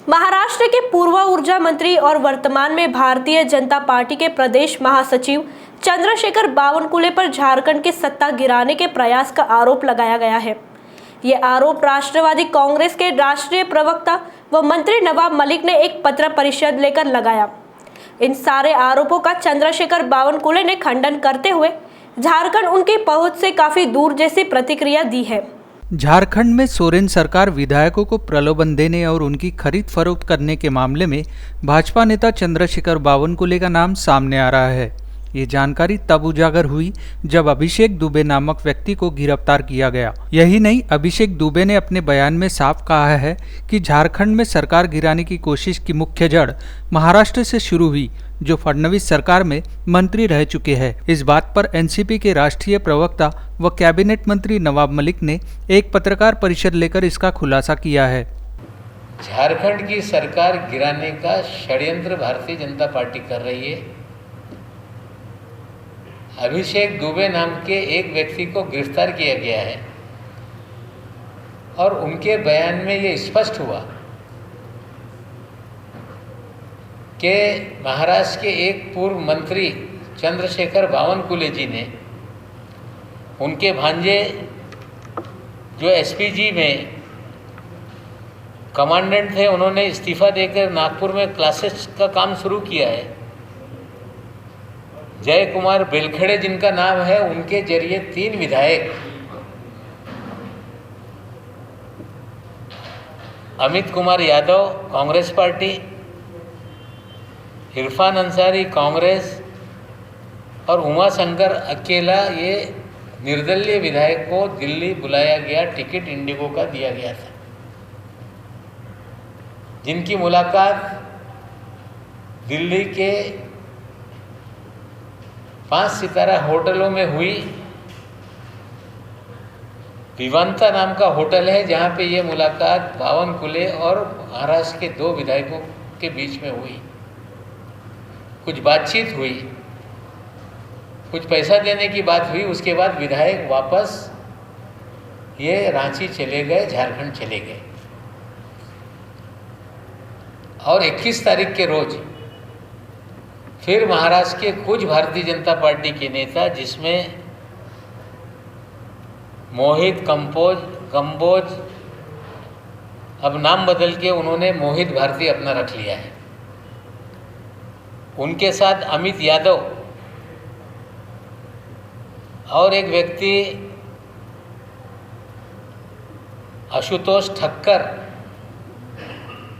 महाराष्ट्र के पूर्व ऊर्जा मंत्री और वर्तमान में भारतीय जनता पार्टी के प्रदेश महासचिव चंद्रशेखर बावनकुले पर झारखंड की सत्ता गिराने के प्रयास का आरोप लगाया गया है। ये आरोप राष्ट्रवादी कांग्रेस के राष्ट्रीय प्रवक्ता व मंत्री नवाब मलिक ने एक पत्र परिषद लेकर लगाया। इन सारे आरोपों का चंद्रशेखर बावनकुले ने खंडन करते हुए झारखंड उनकी पहुंच से काफी दूर जैसी प्रतिक्रिया दी है। झारखंड में सोरेन सरकार विधायकों को प्रलोभन देने और उनकी खरीद फरोख्त करने के मामले में भाजपा नेता चंद्रशेखर बावनकुले का नाम सामने आ रहा है। ये जानकारी तब उजागर हुई जब अभिषेक दुबे नामक व्यक्ति को गिरफ्तार किया गया। यही नहीं, अभिषेक दुबे ने अपने बयान में साफ कहा है कि झारखंड में सरकार गिराने की कोशिश की मुख्य जड़ महाराष्ट्र से शुरू हुई, जो फडणवीस सरकार में मंत्री रह चुके हैं। इस बात पर एनसीपी के राष्ट्रीय प्रवक्ता व कैबिनेट मंत्री नवाब मलिक ने एक पत्रकार परिषद लेकर इसका खुलासा किया है। झारखंड की सरकार गिराने का षड्यंत्र भारतीय जनता पार्टी कर रही है। अभिषेक दुबे नाम के एक व्यक्ति को गिरफ्तार किया गया है और उनके बयान में ये स्पष्ट हुआ कि महाराष्ट्र के एक पूर्व मंत्री चंद्रशेखर बावनकुले जी ने उनके भांजे जो एसपीजी में कमांडेंट थे, उन्होंने इस्तीफा देकर नागपुर में क्लासेस का काम शुरू किया है। जय कुमार बेलखेड़े जिनका नाम है, उनके जरिए 3 विधायक अमित कुमार यादव कांग्रेस पार्टी, इरफान अंसारी कांग्रेस और उमाशंकर अकेला, ये निर्दलीय विधायक को दिल्ली बुलाया गया, टिकट इंडिगो का दिया गया था, जिनकी मुलाकात दिल्ली के 5 सितारा होटलों में हुई। विवांता नाम का होटल है जहाँ पे ये मुलाकात बावनकुले और महाराष्ट्र के 2 विधायकों के बीच में हुई। कुछ बातचीत हुई, कुछ पैसा देने की बात हुई। उसके बाद विधायक वापस ये रांची चले गए, झारखंड चले गए। और 21 तारीख के रोज फिर महाराष्ट्र के कुछ भारतीय जनता पार्टी के नेता, जिसमें मोहित कंबोज, अब नाम बदल के उन्होंने मोहित भारती अपना रख लिया है, उनके साथ अमित यादव और एक व्यक्ति आशुतोष ठक्कर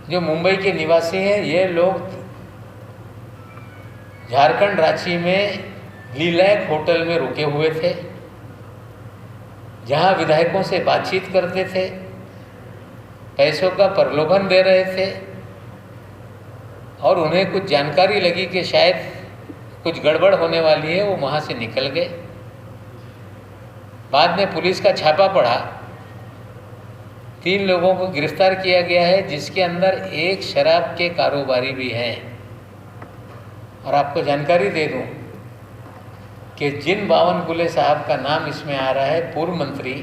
जो मुंबई के निवासी हैं, ये लोग झारखंड रांची में लीलैक होटल में रुके हुए थे, जहां विधायकों से बातचीत करते थे, पैसों का प्रलोभन दे रहे थे और उन्हें कुछ जानकारी लगी कि शायद कुछ गड़बड़ होने वाली है, वो वहां से निकल गए। बाद में पुलिस का छापा पड़ा, 3 लोगों को गिरफ्तार किया गया है, जिसके अंदर एक शराब के कारोबारी भी हैं। और आपको जानकारी दे दूं कि जिन बावनकुले साहब का नाम इसमें आ रहा है, पूर्व मंत्री,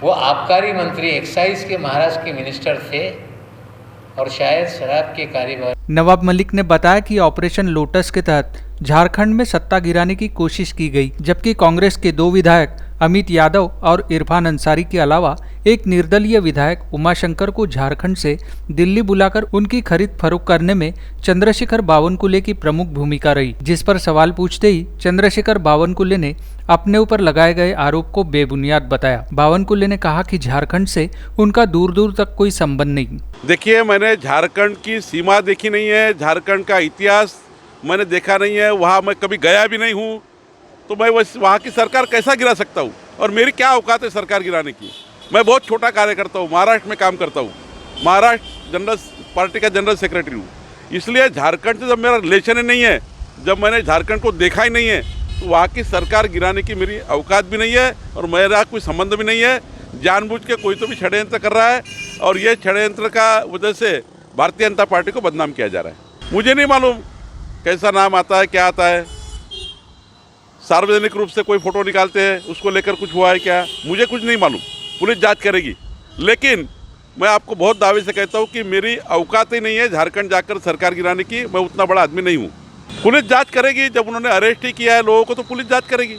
वो आबकारी मंत्री, एक्साइज के महाराष्ट्र के मिनिस्टर थे और शायद शराब के कारोबार। नवाब मलिक ने बताया कि ऑपरेशन लोटस के तहत झारखंड में सत्ता गिराने की कोशिश की गई, जबकि कांग्रेस के 2 विधायक अमित यादव और इरफान अंसारी के अलावा एक निर्दलीय विधायक उमाशंकर को झारखंड से दिल्ली बुलाकर उनकी खरीद फरोख्त करने में चंद्रशेखर बावनकुले की प्रमुख भूमिका रही, जिस पर सवाल पूछते ही चंद्रशेखर बावनकुले ने अपने ऊपर लगाए गए आरोप को बेबुनियाद बताया। बावनकुले ने कहा कि झारखंड से उनका दूर दूर तक कोई संबंध नहीं। देखिए, मैंने झारखंड की सीमा देखी नहीं है, झारखंड का इतिहास मैंने देखा नहीं है, वहाँ मैं कभी गया भी नहीं हूँ, तो मैं वहाँ की सरकार कैसा गिरा सकता हूँ? और मेरी क्या औकात है सरकार गिराने की? मैं बहुत छोटा कार्यकर्ता हूँ, महाराष्ट्र में काम करता हूँ, महाराष्ट्र जनरल पार्टी का जनरल सेक्रेटरी हूँ। इसलिए झारखंड से जब मेरा रिलेशन ही नहीं है, जब मैंने झारखंड को देखा ही नहीं है, तो वहाँ की सरकार गिराने की मेरी औकात भी नहीं है और मेरा कोई संबंध भी नहीं है। जानबूझ के कोई तो भी षड्यंत्र कर रहा है और ये षड्यंत्र का वजह से भारतीय जनता पार्टी को बदनाम किया जा रहा है। मुझे नहीं मालूम कैसा नाम आता है, क्या आता है। सार्वजनिक रूप से कोई फोटो निकालते हैं, उसको लेकर कुछ हुआ है क्या, मुझे कुछ नहीं मालूम, पुलिस जांच करेगी। लेकिन मैं आपको बहुत दावे से कहता हूँ कि मेरी औकात ही नहीं है झारखंड जाकर सरकार गिराने की। मैं उतना बड़ा आदमी नहीं हूँ। पुलिस जांच करेगी, जब उन्होंने अरेस्ट ही किया है लोगों को तो पुलिस जांच करेगी।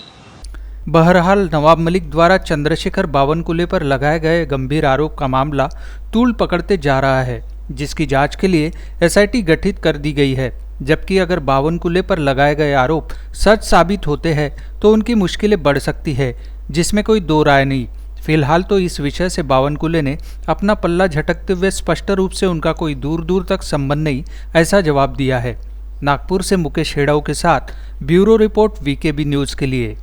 बहरहाल नवाब मलिक द्वारा चंद्रशेखर बावनकुले पर लगाए गए गंभीर आरोप का मामला तूल पकड़ते जा रहा है, जिसकी जांच के लिए एसआईटी गठित कर दी गई है। जबकि अगर बावनकुले पर लगाए गए आरोप सच साबित होते हैं तो उनकी मुश्किलें बढ़ सकती है, जिसमें कोई दो राय नहीं। फिलहाल तो इस विषय से बावनकुले ने अपना पल्ला झटकते हुए स्पष्ट रूप से उनका कोई दूर दूर तक संबंध नहीं ऐसा जवाब दिया है। नागपुर से मुकेश हेड़ाऊ के साथ ब्यूरो रिपोर्ट वीकेबी न्यूज़ के लिए।